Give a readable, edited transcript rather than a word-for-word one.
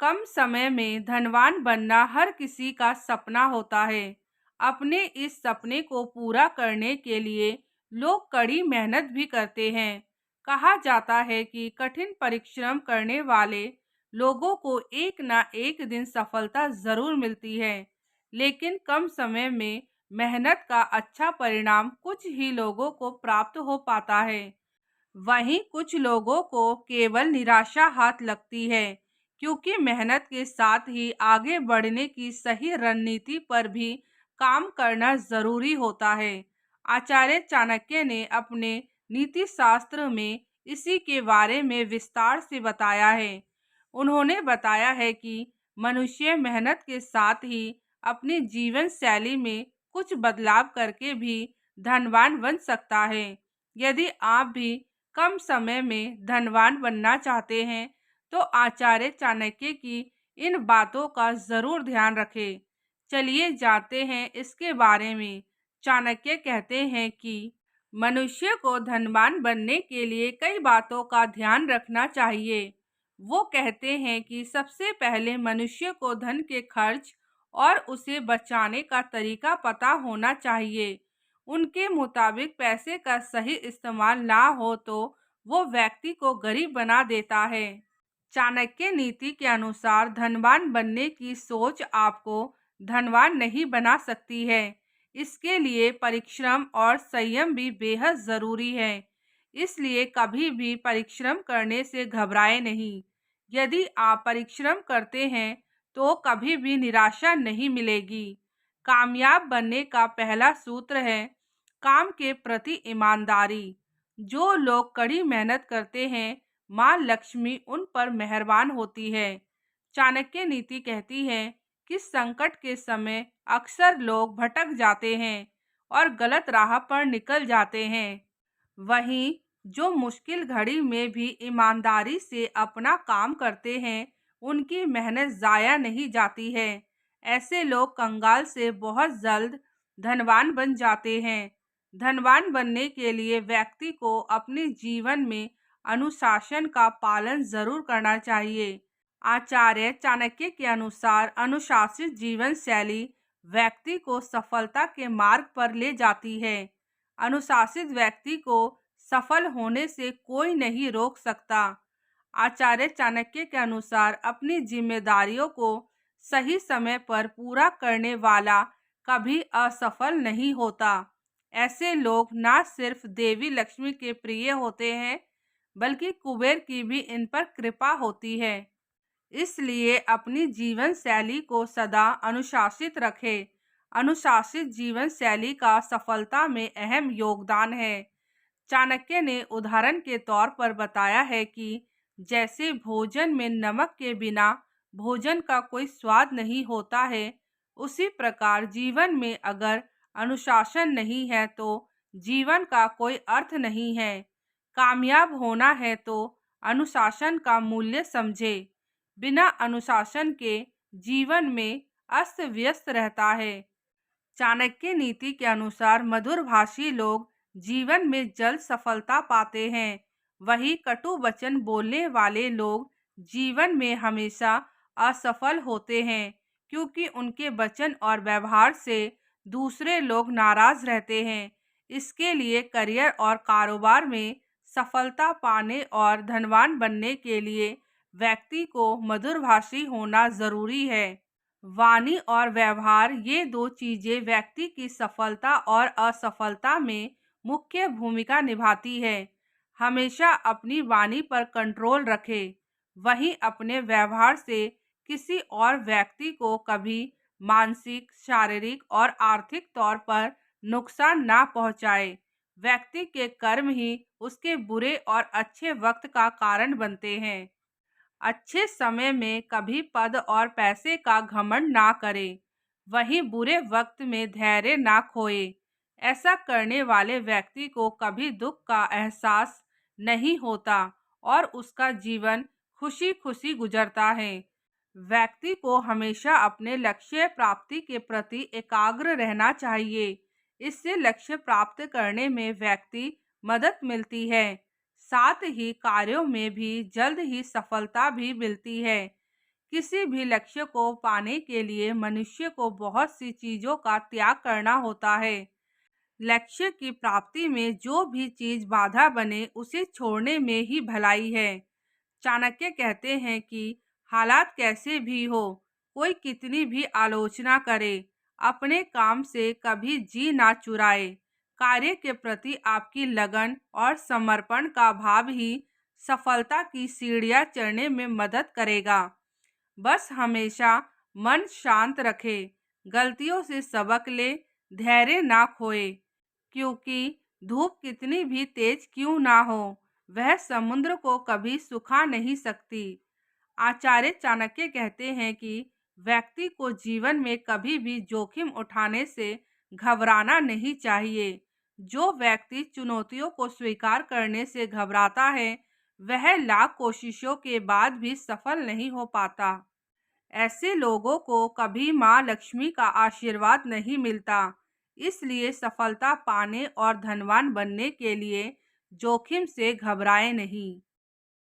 कम समय में धनवान बनना हर किसी का सपना होता है। अपने इस सपने को पूरा करने के लिए लोग कड़ी मेहनत भी करते हैं। कहा जाता है कि कठिन परिश्रम करने वाले लोगों को एक ना एक दिन सफलता जरूर मिलती है, लेकिन कम समय में मेहनत का अच्छा परिणाम कुछ ही लोगों को प्राप्त हो पाता है। वहीं कुछ लोगों को केवल निराशा हाथ लगती है, क्योंकि मेहनत के साथ ही आगे बढ़ने की सही रणनीति पर भी काम करना जरूरी होता है। आचार्य चाणक्य ने अपने नीति शास्त्र में इसी के बारे में विस्तार से बताया है। उन्होंने बताया है कि मनुष्य मेहनत के साथ ही अपनी जीवन शैली में कुछ बदलाव करके भी धनवान बन सकता है। यदि आप भी कम समय में धनवान बनना चाहते हैं तो आचार्य चाणक्य की इन बातों का जरूर ध्यान रखें। चलिए जानते हैं इसके बारे में। चाणक्य कहते हैं कि मनुष्य को धनवान बनने के लिए कई बातों का ध्यान रखना चाहिए। वो कहते हैं कि सबसे पहले मनुष्य को धन के खर्च और उसे बचाने का तरीका पता होना चाहिए। उनके मुताबिक पैसे का सही इस्तेमाल ना हो तो वो व्यक्ति को गरीब बना देता है। चाणक्य नीति के अनुसार धनवान बनने की सोच आपको धनवान नहीं बना सकती है। इसके लिए परिश्रम और संयम भी बेहद जरूरी है। इसलिए कभी भी परिश्रम करने से घबराए नहीं। यदि आप परिश्रम करते हैं तो कभी भी निराशा नहीं मिलेगी। कामयाब बनने का पहला सूत्र है काम के प्रति ईमानदारी। जो लोग कड़ी मेहनत करते हैं, माँ लक्ष्मी उन पर मेहरबान होती है। चाणक्य नीति कहती है कि संकट के समय अक्सर लोग भटक जाते हैं और गलत राह पर निकल जाते हैं। वहीं जो मुश्किल घड़ी में भी ईमानदारी से अपना काम करते हैं, उनकी मेहनत जाया नहीं जाती है। ऐसे लोग कंगाल से बहुत जल्द धनवान बन जाते हैं। धनवान बनने के लिए व्यक्ति को अपने जीवन में अनुशासन का पालन जरूर करना चाहिए। आचार्य चाणक्य के अनुसार अनुशासित जीवन शैली व्यक्ति को सफलता के मार्ग पर ले जाती है। अनुशासित व्यक्ति को सफल होने से कोई नहीं रोक सकता। आचार्य चाणक्य के अनुसार अपनी जिम्मेदारियों को सही समय पर पूरा करने वाला कभी असफल नहीं होता। ऐसे लोग न सिर्फ देवी लक्ष्मी के प्रिय होते हैं, बल्कि कुबेर की भी इन पर कृपा होती है। इसलिए अपनी जीवन शैली को सदा अनुशासित रखें। अनुशासित जीवन शैली का सफलता में अहम योगदान है। चाणक्य ने उदाहरण के तौर पर बताया है कि जैसे भोजन में नमक के बिना भोजन का कोई स्वाद नहीं होता है, उसी प्रकार जीवन में अगर अनुशासन नहीं है तो जीवन का कोई अर्थ नहीं है। कामयाब होना है तो अनुशासन का मूल्य समझे। बिना अनुशासन के जीवन में अस्त व्यस्त रहता है। चाणक्य नीति के अनुसार मधुरभाषी लोग जीवन में जल्द सफलता पाते हैं। वही कटु वचन बोलने वाले लोग जीवन में हमेशा असफल होते हैं, क्योंकि उनके वचन और व्यवहार से दूसरे लोग नाराज रहते हैं। इसके लिए करियर और कारोबार में सफलता पाने और धनवान बनने के लिए व्यक्ति को मधुरभाषी होना जरूरी है। वाणी और व्यवहार ये दो चीजें व्यक्ति की सफलता और असफलता में मुख्य भूमिका निभाती है। हमेशा अपनी वाणी पर कंट्रोल रखें। वहीं अपने व्यवहार से किसी और व्यक्ति को कभी मानसिक, शारीरिक और आर्थिक तौर पर नुकसान ना पहुंचाए। व्यक्ति के कर्म ही उसके बुरे और अच्छे वक्त का कारण बनते हैं। अच्छे समय में कभी पद और पैसे का घमंड ना करें। वहीं बुरे वक्त में धैर्य ना खोए। ऐसा करने वाले व्यक्ति को कभी दुख का एहसास नहीं होता और उसका जीवन खुशी खुशी गुजरता है। व्यक्ति को हमेशा अपने लक्ष्य प्राप्ति के प्रति एकाग्र रहना चाहिए। इससे लक्ष्य प्राप्त करने में व्यक्ति मदद मिलती है, साथ ही कार्यों में भी जल्द ही सफलता भी मिलती है। किसी भी लक्ष्य को पाने के लिए मनुष्य को बहुत सी चीजों का त्याग करना होता है। लक्ष्य की प्राप्ति में जो भी चीज बाधा बने उसे छोड़ने में ही भलाई है। चाणक्य कहते हैं कि हालात कैसे भी हो, कोई कितनी भी आलोचना करे, अपने काम से कभी जी ना चुराए। कार्य के प्रति आपकी लगन और समर्पण का भाव ही सफलता की सीढ़ियां चढ़ने में मदद करेगा। बस हमेशा मन शांत रखे, गलतियों से सबक ले, धैर्य ना खोए, क्योंकि धूप कितनी भी तेज क्यों ना हो, वह समुद्र को कभी सुखा नहीं सकती। आचार्य चाणक्य कहते हैं कि व्यक्ति को जीवन में कभी भी जोखिम उठाने से घबराना नहीं चाहिए। जो व्यक्ति चुनौतियों को स्वीकार करने से घबराता है, वह लाख कोशिशों के बाद भी सफल नहीं हो पाता। ऐसे लोगों को कभी माँ लक्ष्मी का आशीर्वाद नहीं मिलता। इसलिए सफलता पाने और धनवान बनने के लिए जोखिम से घबराए नहीं।